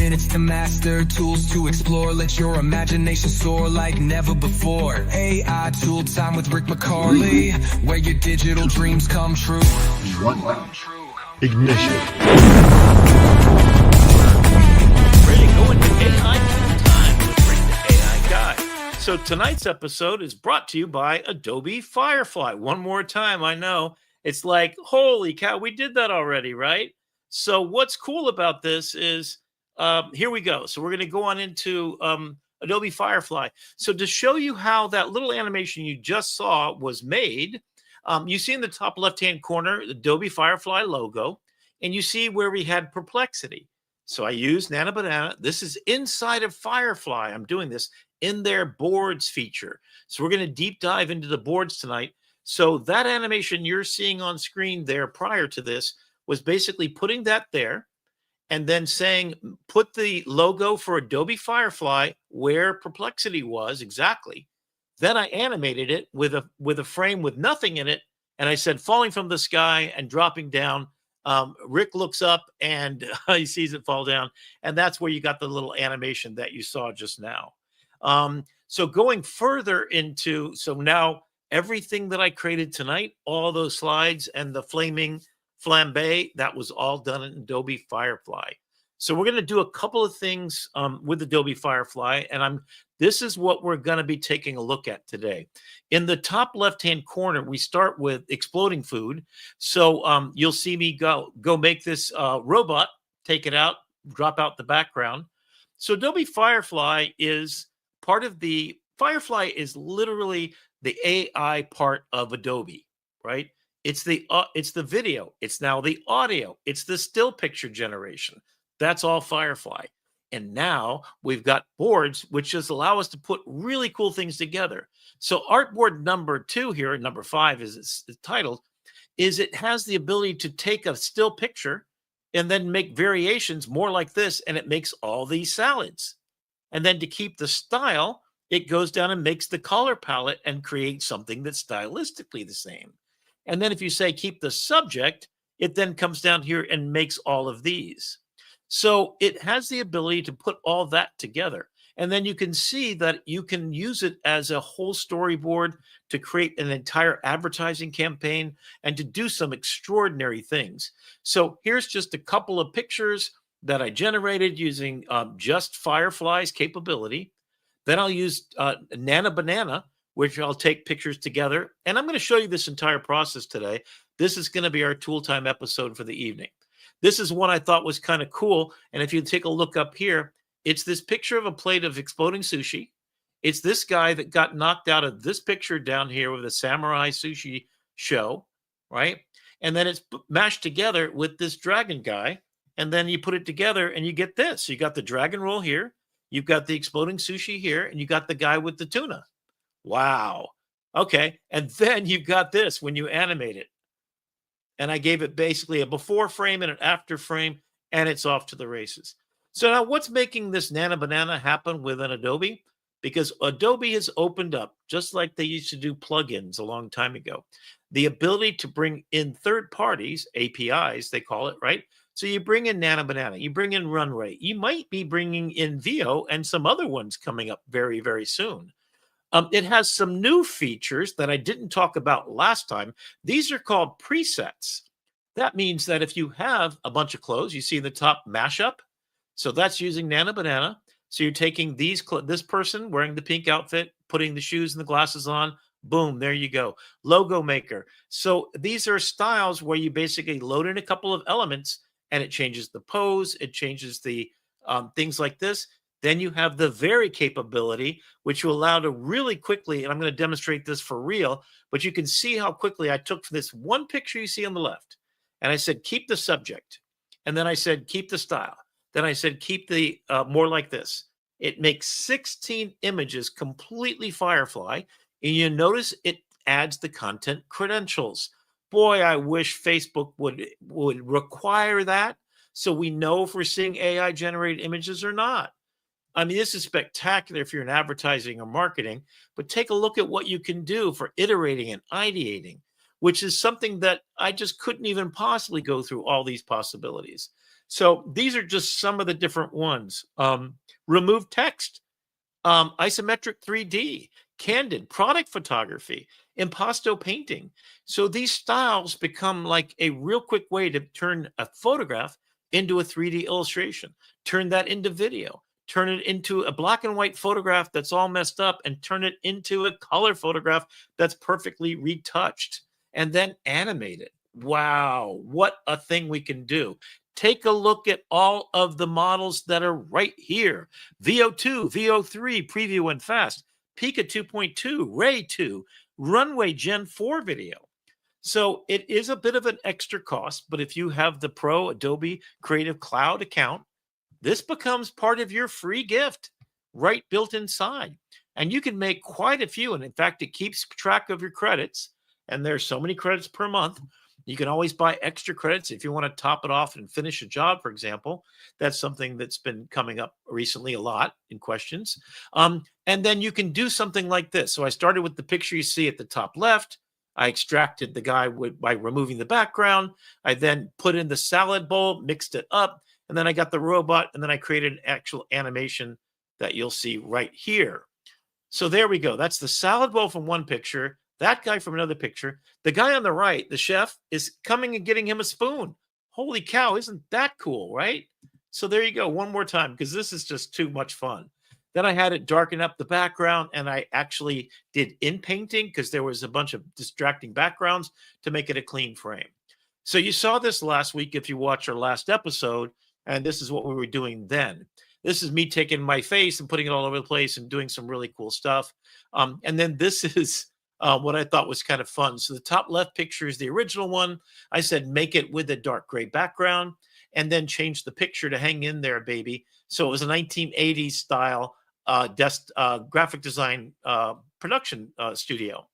minutes to master, tools to explore. Let your imagination soar like never before. AI Tool Time with Rick McCarley, where your digital dreams come true. Ignition. Ready to go into AI Time with Rick the AI Guy. So tonight's episode is brought to you by Adobe Firefly. One more time, I know. It's like, holy cow, we did that already, right? So what's cool about this is, here we go. So we're going to go on into Adobe Firefly. So to show you how that little animation you just saw was made, you see in the top left-hand corner, the Adobe Firefly logo, and you see where we had perplexity. So I used Nana Banana. This is inside of Firefly. I'm doing this in their boards feature. So we're going to deep dive into the boards tonight. So that animation you're seeing on screen there prior to this was basically putting that there and then saying, put the logo for Adobe Firefly where perplexity was exactly. Then I animated it with a frame with nothing in it. And I said, falling from the sky and dropping down. Rick looks up and he sees it fall down. And that's where you got the little animation that you saw just now. So going further into, so now everything that I created tonight, all those slides and the flaming flambe, that was all done in Adobe Firefly. So we're going to do a couple of things with Adobe Firefly, and this is what we're going to be taking a look at today. In the top left-hand corner, we start with exploding food. So you'll see me go make this robot, take it out, drop out the background. So Adobe Firefly is part of Firefly is literally the AI part of Adobe, right? It's the video. It's now the audio. It's the still picture generation. That's all Firefly. And now we've got boards, which just allow us to put really cool things together. So artboard number 2 here, number 5 is it's titled, is it has the ability to take a still picture and then make variations more like this, and it makes all these salads. And then to keep the style, it goes down and makes the color palette and creates something that's stylistically the same. And then if you say keep the subject, it then comes down here and makes all of these. So it has the ability to put all that together. And then you can see that you can use it as a whole storyboard to create an entire advertising campaign and to do some extraordinary things. So here's just a couple of pictures that I generated using just Firefly's capability. Then I'll use Nana Banana, which I'll take pictures together. And I'm going to show you this entire process today. This is going to be our tool time episode for the evening. This is one I thought was kind of cool. And if you take a look up here, it's this picture of a plate of exploding sushi. It's this guy that got knocked out of this picture down here with a samurai sushi show, right? And then it's mashed together with this dragon guy. And then you put it together and you get this. So you got the dragon roll here. You've got the exploding sushi here. And you got the guy with the tuna. Wow. Okay. And then you've got this when you animate it. And I gave it basically a before frame and an after frame, and it's off to the races. So now what's making this Nana Banana happen within Adobe? Because Adobe has opened up, just like they used to do plugins a long time ago, the ability to bring in third parties, APIs, they call it, right? So you bring in Nana Banana, you bring in Runway, you might be bringing in VO and some other ones coming up very, very soon. It has some new features that I didn't talk about last time. These are called presets. That means that if you have a bunch of clothes, you see in the top mashup. So that's using Nana Banana. So you're taking this person wearing the pink outfit, putting the shoes and the glasses on. Boom, there you go. Logo maker. So these are styles where you basically load in a couple of elements and it changes the pose. It changes the things like this. Then you have the vary capability, which will allow to really quickly, and I'm going to demonstrate this for real, but you can see how quickly I took this one picture you see on the left. And I said, keep the subject. And then I said, keep the style. Then I said, keep the more like this. It makes 16 images completely Firefly. And you notice it adds the content credentials. Boy, I wish Facebook would require that so we know if we're seeing AI generated images or not. I mean, this is spectacular if you're in advertising or marketing, but take a look at what you can do for iterating and ideating, which is something that I just couldn't even possibly go through all these possibilities. So these are just some of the different ones. Remove text, isometric 3D, candid, product photography, impasto painting. So these styles become like a real quick way to turn a photograph into a 3D illustration, turn that into video, turn it into a black and white photograph that's all messed up, and turn it into a color photograph that's perfectly retouched, and then animate it. Wow, what a thing we can do. Take a look at all of the models that are right here. VO2, VO3, preview and fast, Pika 2.2, Ray 2, Runway Gen 4 video. So it is a bit of an extra cost, but if you have the Pro Adobe Creative Cloud account, this becomes part of your free gift right built inside. And you can make quite a few. And in fact, it keeps track of your credits. And there's so many credits per month. You can always buy extra credits if you want to top it off and finish a job, for example. That's something that's been coming up recently a lot in questions. And then you can do something like this. So I started with the picture you see at the top left. I extracted the guy by removing the background. I then put in the salad bowl, mixed it up, and then I got the robot, and then I created an actual animation that you'll see right here. So there we go. That's the salad bowl from one picture, that guy from another picture. The guy on the right, the chef, is coming and getting him a spoon. Holy cow, isn't that cool, right? So there you go, one more time, because this is just too much fun. Then I had it darken up the background, and I actually did in painting because there was a bunch of distracting backgrounds to make it a clean frame. So you saw this last week if you watch our last episode, and this is what we were doing then. This is me taking my face and putting it all over the place and doing some really cool stuff. And then this is what I thought was kind of fun. So the top left picture is the original one. I said, make it with a dark gray background, and then change the picture to hang in there, baby. So it was a 1980s style graphic design production studio.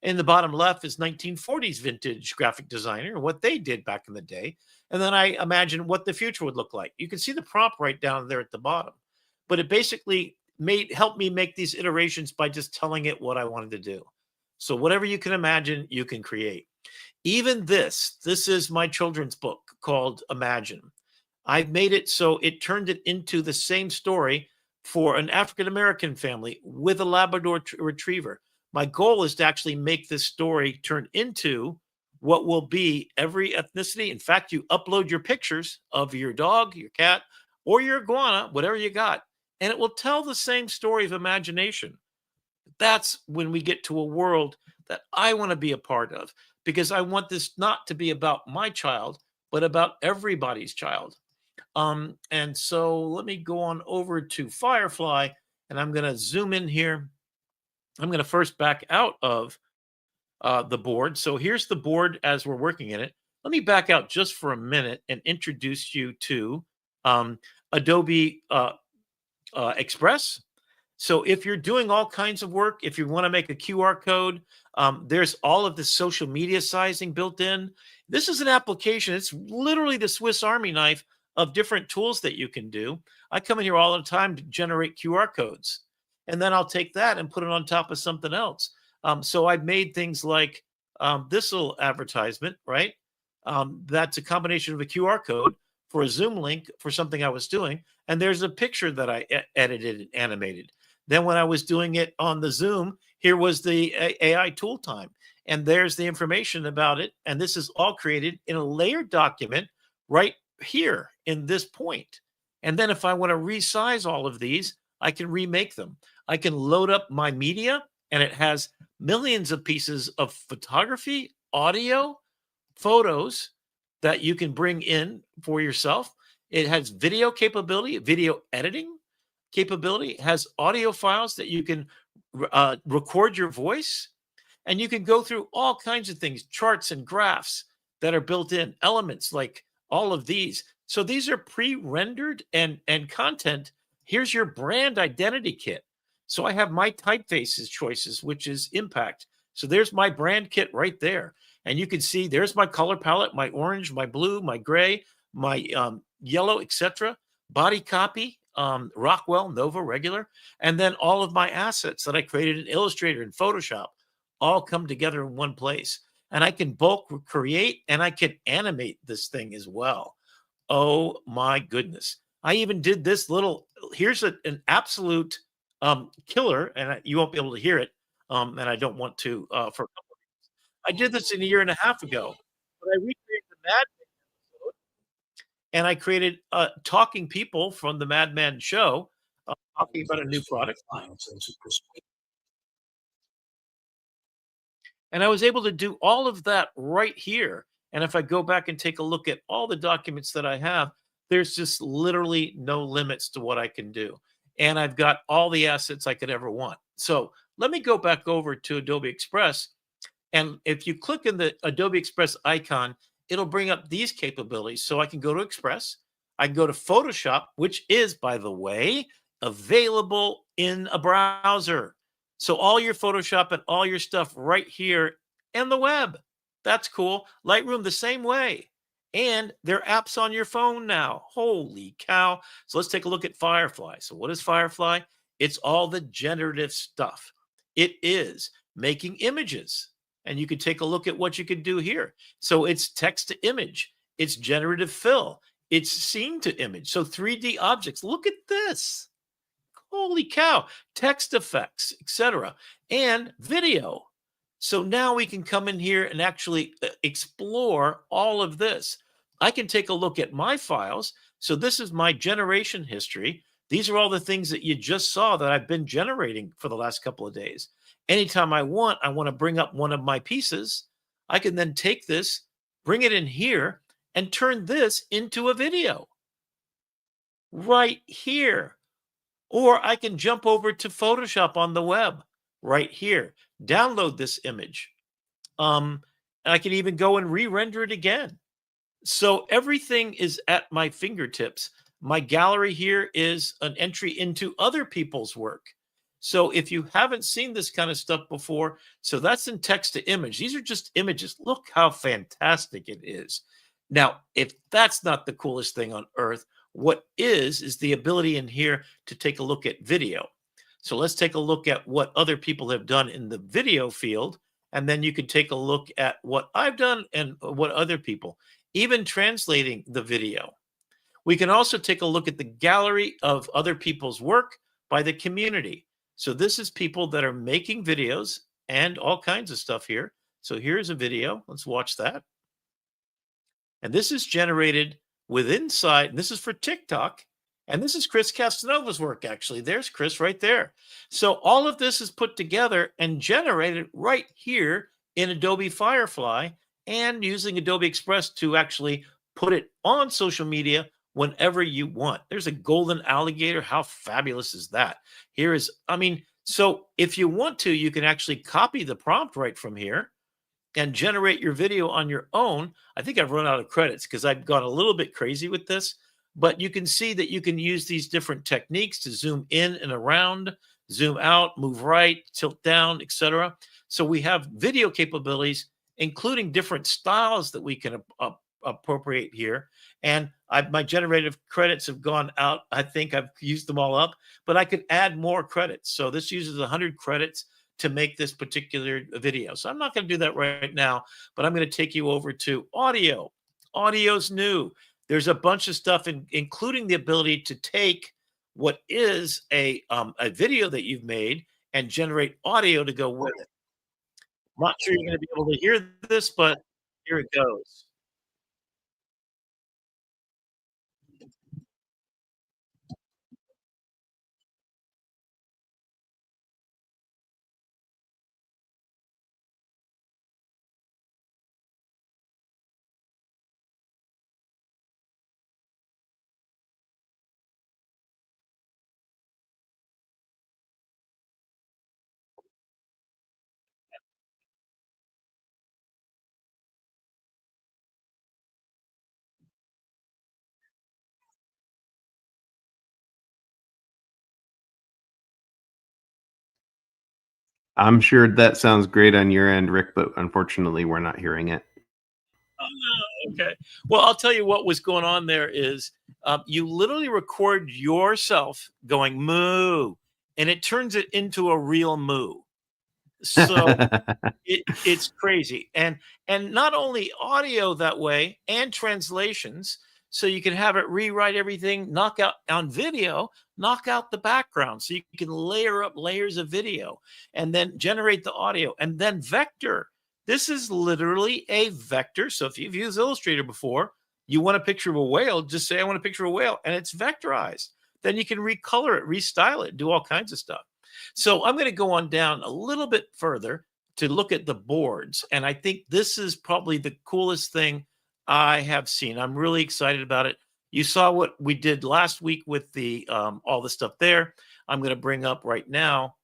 In the bottom left is 1940s vintage graphic designer, what they did back in the day. And then I imagine what the future would look like. You can see the prompt right down there at the bottom. But it basically helped me make these iterations by just telling it what I wanted to do. So whatever you can imagine, you can create. Even this is my children's book called Imagine. I've made it so it turned it into the same story for an African-American family with a Labrador retriever. My goal is to actually make this story turn into what will be every ethnicity. In fact, you upload your pictures of your dog, your cat, or your iguana, whatever you got, and it will tell the same story of imagination. That's when we get to a world that I want to be a part of, because I want this not to be about my child, but about everybody's child. And so let me go on over to Firefly, and I'm going to zoom in here. I'm going to first back out of the board. So here's the board as we're working in it. Let me back out just for a minute and introduce you to Adobe Express. So if you're doing all kinds of work, if you want to make a QR code, there's all of the social media sizing built in. This is an application. It's literally the Swiss Army knife of different tools that you can do. I come in here all the time to generate QR codes, and then I'll take that and put it on top of something else. So I've made things like this little advertisement, right? That's a combination of a QR code for a Zoom link for something I was doing. And there's a picture that I edited and animated. Then when I was doing it on the Zoom, here was the AI tool time. And there's the information about it. And this is all created in a layered document right here in this point. And then if I want to resize all of these, I can remake them. I can load up my media, and it has millions of pieces of photography, audio, photos that you can bring in for yourself. It has video capability, video editing capability. It has audio files that you can record your voice, and you can go through all kinds of things, charts and graphs that are built in, elements like all of these. So these are pre-rendered and content. Here's your brand identity kit. So I have my typefaces choices, which is Impact. So there's my brand kit right there. And you can see there's my color palette, my orange, my blue, my gray, my yellow, etc. Body copy, Rockwell, Nova, regular. And then all of my assets that I created in Illustrator and Photoshop all come together in one place. And I can bulk create, and I can animate this thing as well. Oh my goodness. I even did this little here's an absolute killer, and you won't be able to hear it. And I don't want to for I did this in a year and a half ago, but I recreated the Mad episode, and I created talking people from the Madman show talking about a new product. And I was able to do all of that right here. And if I go back and take a look at all the documents that I have, there's just literally no limits to what I can do. And I've got all the assets I could ever want. So let me go back over to Adobe Express. And if you click in the Adobe Express icon, it'll bring up these capabilities. So I can go to Express, I can go to Photoshop, which is, by the way, available in a browser. So all your Photoshop and all your stuff right here in the web. That's cool. Lightroom the same way. And there are apps on your phone now. Holy cow. So let's take a look at Firefly. So what is Firefly? It's all the generative stuff. It is making images. And you can take a look at what you can do here. So it's text to image, it's generative fill, it's scene to image. So 3D objects. Look at this. Holy cow. Text effects, etc. And video. So now we can come in here and actually explore all of this. I can take a look at my files. So this is my generation history. These are all the things that you just saw that I've been generating for the last couple of days. Anytime I want to bring up one of my pieces. I can then take this, bring it in here, and turn this into a video right here. Or I can jump over to Photoshop on the web right here, download this image. And I can even go and re-render it again. So everything is at my fingertips. My gallery here is an entry into other people's work. So if you haven't seen this kind of stuff before, so that's in text to image. These are just images. Look how fantastic it is. Now, if that's not the coolest thing on earth, what is the ability in here to take a look at video. So let's take a look at what other people have done in the video field. And then you can take a look at what I've done and what other people, even translating the video. We can also take a look at the gallery of other people's work by the community. So this is people that are making videos and all kinds of stuff here. So here's a video. Let's watch that. And this is generated with inside, and this is for TikTok. And this is Chris Castanova's work, actually. There's Chris right there. So all of this is put together and generated right here in Adobe Firefly and using Adobe Express to actually put it on social media whenever you want. There's a golden alligator. How fabulous is that? Here is, so if you want to, you can actually copy the prompt right from here and generate your video on your own. I think I've run out of credits because I've gone a little bit crazy with this, but you can see that you can use these different techniques to zoom in and around, zoom out, move right, tilt down, etc. So we have video capabilities, including different styles that we can appropriate here. And my generative credits have gone out. I think I've used them all up, but I could add more credits. So this uses 100 credits to make this particular video. So I'm not going to do that right now, but I'm going to take you over to audio. Audio's new. There's a bunch of stuff, including the ability to take what is a video that you've made and generate audio to go with it. I'm not sure you're going to be able to hear this, but here it goes. I'm sure that sounds great on your end, Rick, but unfortunately, we're not hearing it. Okay. Well, I'll tell you what was going on there is you literally record yourself going moo, and it turns it into a real moo. So it's crazy. And not only audio that way and translations. so you can have it rewrite everything, knock out on video, knock out the background so you can layer up layers of video and then generate the audio and then vector. This is literally a vector. So if you've used Illustrator before, you want a picture of a whale, just say, I want a picture of a whale, and it's vectorized. Then you can recolor it, restyle it, do all kinds of stuff. So I'm going to go on down a little bit further to look at the boards. And I think this is probably the coolest thing I have seen. I'm really excited about it. You saw what we did last week with the all the stuff there. I'm going to bring up right now.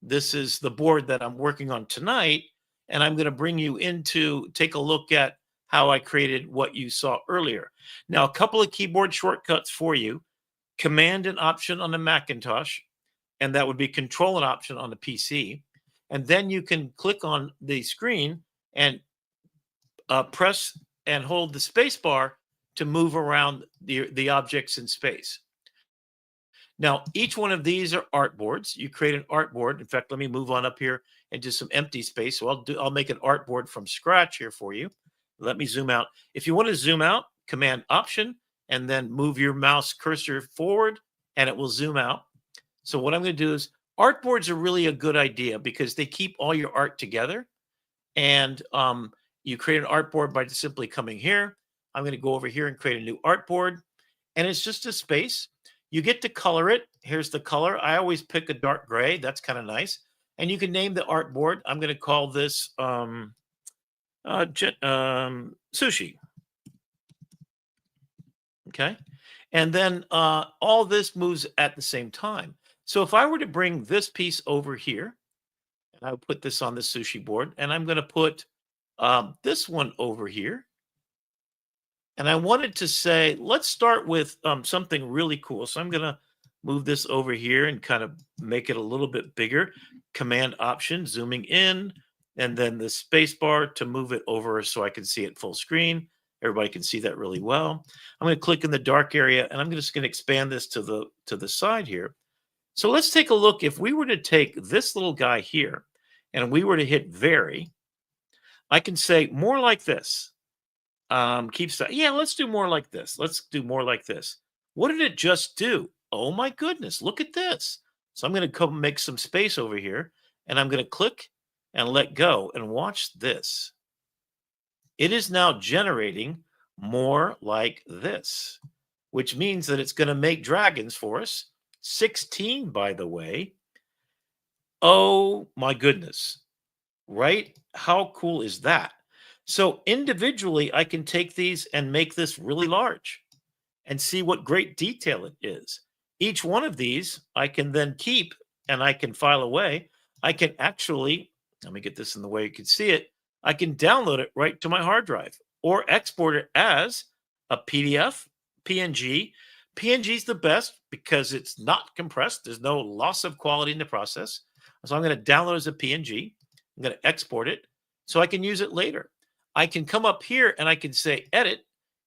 This is the board that I'm working on tonight. And I'm going to bring you into take a look at how I created what you saw earlier. Now, a couple of keyboard shortcuts for you. Command and Option on the Macintosh, and that would be Control and Option on the PC. And then you can click on the screen and press and hold the space bar to move around the objects in space. Now, each one of these are artboards. You create an artboard. In fact, let me move on up here into some empty space. So I'll make an artboard from scratch here for you. Let me zoom out. If you want to zoom out, Command Option, and then move your mouse cursor forward, and it will zoom out. So what I'm going to do is, artboards are really a good idea because they keep all your art together. And you create an artboard by just simply coming here. I'm going to go over here and create a new artboard. And it's just a space. You get to color it. Here's the color. I always pick a dark gray. That's kind of nice. And you can name the artboard. I'm going to call this sushi. Okay. And then all this moves at the same time. So if I were to bring this piece over here, and I would put this on the sushi board, and I'm going to put this one over here. And I wanted to say, let's start with something really cool. So I'm going to move this over here and kind of make it a little bit bigger. Command Option, zooming in, and then the space bar to move it over so I can see it full screen. Everybody can see that really well. I'm going to click in the dark area, and I'm just going to expand this to the side here. So let's take a look. If we were to take this little guy here, and we were to hit Vary, I can say more like this. Yeah, let's do more like this. Let's do more like this. What did it just do? Oh my goodness, look at this. So I'm going to come make some space over here, and I'm going to click and let go and watch this. It is now generating more like this, which means that it's going to make dragons for us. 16, by the way. Oh my goodness, right? How cool is that? So individually, I can take these and make this really large and see what great detail it is. Each one of these I can then keep and I can file away. I can actually, let me get this in the way you can see it. I can download it right to my hard drive or export it as a PDF, PNG. PNG is the best because it's not compressed. There's no loss of quality in the process. So I'm going to download as a PNG. I'm going to export it so I can use it later. I can come up here and I can say edit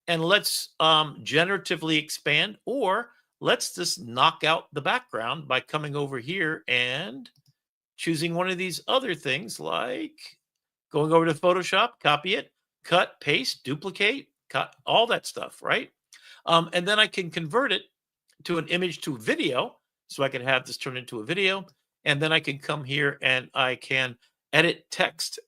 and let's generatively expand, or let's just knock out the background by coming over here and choosing one of these other things like going over to Photoshop, copy it, cut, paste, duplicate, cut, all that stuff, right? And then I can convert it to an image to video. So I can have this turn into a video. And then I can come here and I can edit text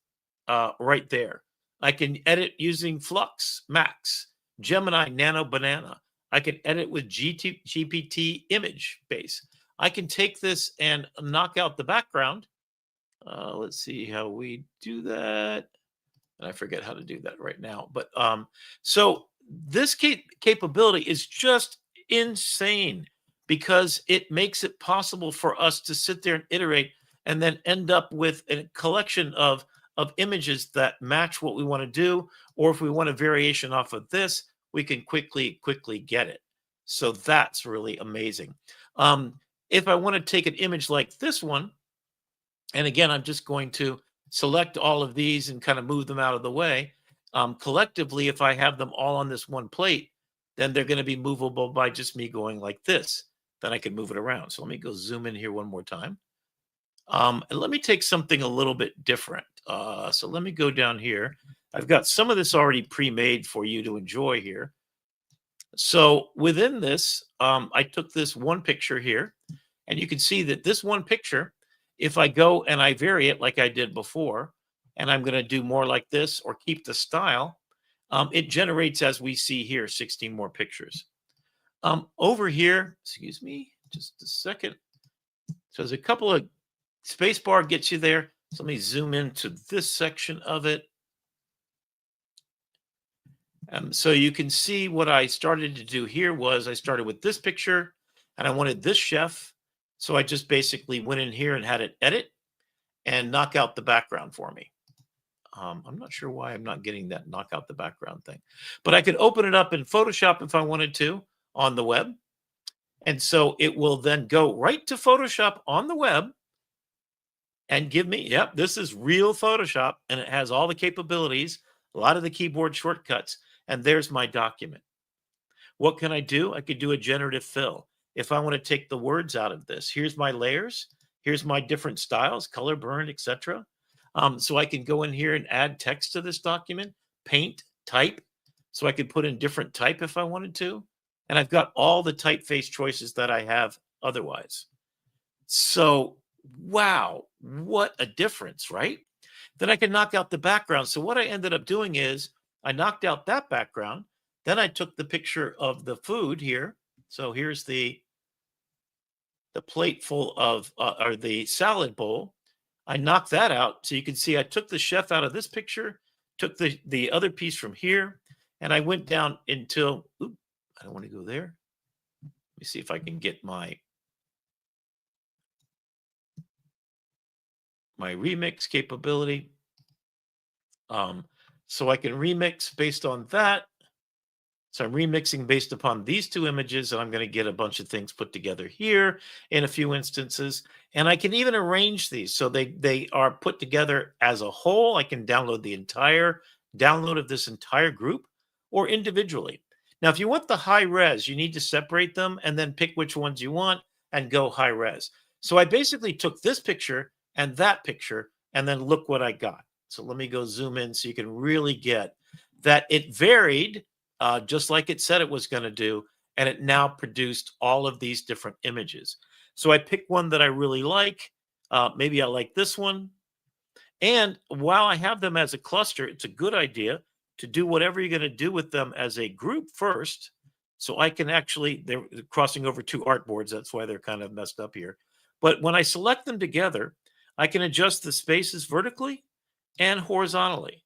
right there. I can edit using Flux, Max, Gemini, Nano, Banana. I can edit with GPT image base. I can take this and knock out the background. Let's see how we do that. And I forget how to do that right now. But so this capability is just insane because it makes it possible for us to sit there and iterate and then end up with a collection of images that match what we want to do. Or if we want a variation off of this, we can quickly get it. So that's really amazing. If I want to take an image like this one, and again, I'm just going to select all of these and kind of move them out of the way. Collectively, if I have them all on this one plate, then they're going to be movable by just me going like this. Then I can move it around. So let me go zoom in here one more time. And let me take something a little bit different. So let me go down here. I've got some of this already pre-made for you to enjoy here. So within this, I took this one picture here, and you can see that this one picture, if I go and I vary it like I did before, and I'm going to do more like this or keep the style, it generates, as we see here, 16 more pictures. Over here, excuse me, just a second. So there's a couple of spacebar gets you there. So let me zoom into this section of it. So you can see what I started to do here was I started with this picture and I wanted this chef. So I just basically went in here and had it edit and knock out the background for me. I'm not sure why I'm not getting that knock out the background thing, but I could open it up in Photoshop if I wanted to on the web. And so it will then go right to Photoshop on the web and give me, yep, this is real Photoshop and it has all the capabilities, a lot of the keyboard shortcuts. And there's my document. What can I do? I could do a generative fill. If I want to take the words out of this, here's my layers. Here's my different styles, color, burn, etc. So I can go in here and add text to this document, paint, type. So I could put in different type if I wanted to. And I've got all the typeface choices that I have otherwise. So, wow, what a difference, right? Then I can knock out the background. So what I ended up doing is I knocked out that background. Then I took the picture of the food here. So here's the plate full of, or the salad bowl. I knocked that out. So you can see I took the chef out of this picture, took the other piece from here, and I went down until, oops, I don't want to go there. Let me see if I can get my remix capability. So I can remix based on that. So I'm remixing based upon these two images, and I'm going to get a bunch of things put together here in a few instances. And I can even arrange these so they are put together as a whole. I can download the entire download of this entire group or individually. Now, if you want the high res, you need to separate them and then pick which ones you want and go high res. So I basically took this picture and that picture, and then look what I got. So let me go zoom in so you can really get that it varied just like it said it was going to do. And it now produced all of these different images. So I picked one that I really like. Maybe I like this one. And while I have them as a cluster, it's a good idea to do whatever you're going to do with them as a group first. So I can actually, they're crossing over two artboards. That's why they're kind of messed up here. But when I select them together, I can adjust the spaces vertically and horizontally.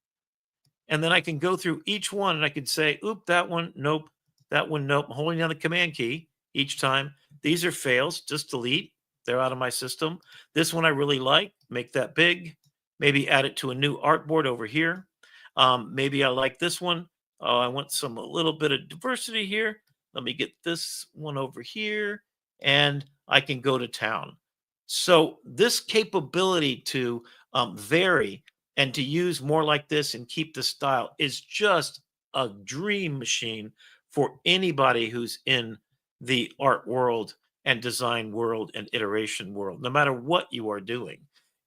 And then I can go through each one and I can say, oop, that one, nope, that one, nope. I'm holding down the command key each time. These are fails, just delete. They're out of my system. This one I really like, make that big. Maybe add it to a new artboard over here. Maybe I like this one. Oh, I want a little bit of diversity here. Let me get this one over here and I can go to town. So this capability to vary and to use more like this and keep the style is just a dream machine for anybody who's in the art world and design world and iteration world. No matter what you are doing,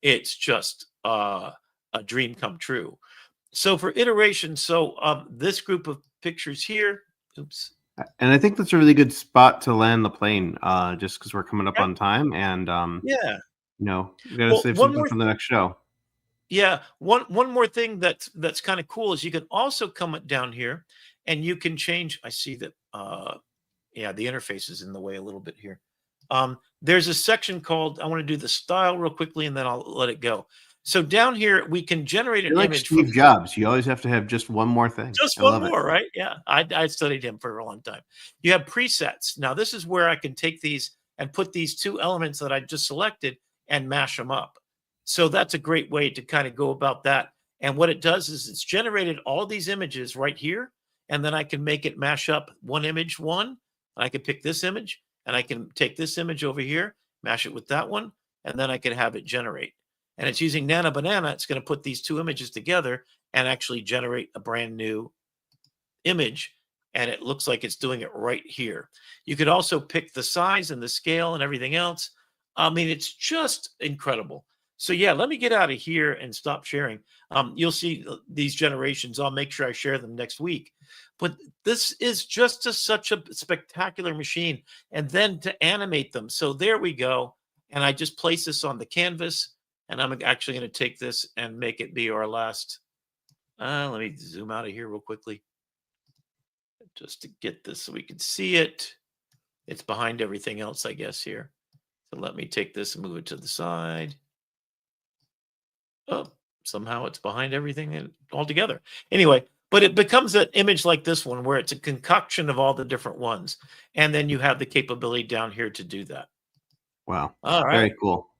it's just a dream come true. So for iteration, this group of pictures here, oops. And I think that's a really good spot to land the plane, just because we're coming up Okay. on time, and Yeah. we got to Well, save one something more for the next show. Yeah, one more thing that's kind of cool is you can also come down here and you can change. I see that yeah, the interface is in the way a little bit here. There's a section called, I want to do the style real quickly and then I'll let it go. So down here we can generate an You're like image Steve from Jobs. You always have to have just one more thing. just I one love it. more, right? Yeah, I studied him for a long time. You have presets. Now this is where I can take these and put these two elements that I just selected and mash them up. So that's a great way to kind of go about that. And what it does is it's generated all these images right here. And then I can make it mash up one image, one. I can pick this image and I can take this image over here, mash it with that one, and then I can have it generate. And it's using Nana Banana. It's going to put these two images together and actually generate a brand new image. And it looks like it's doing it right here. You could also pick the size and the scale and everything else. I mean, it's just incredible. So yeah, let me get out of here and stop sharing. You'll see these generations. I'll make sure I share them next week. But this is just such a spectacular machine. And then to animate them. So there we go. And I just place this on the canvas. And I'm actually going to take this and make it be our last. Let me zoom out of here real quickly. Just to get this so we can see it. It's behind everything else, I guess, here. So let me take this and move it to the side. Oh, somehow it's behind everything altogether. Anyway, but it becomes an image like this one where it's a concoction of all the different ones. And then you have the capability down here to do that. Wow. All right. Very cool.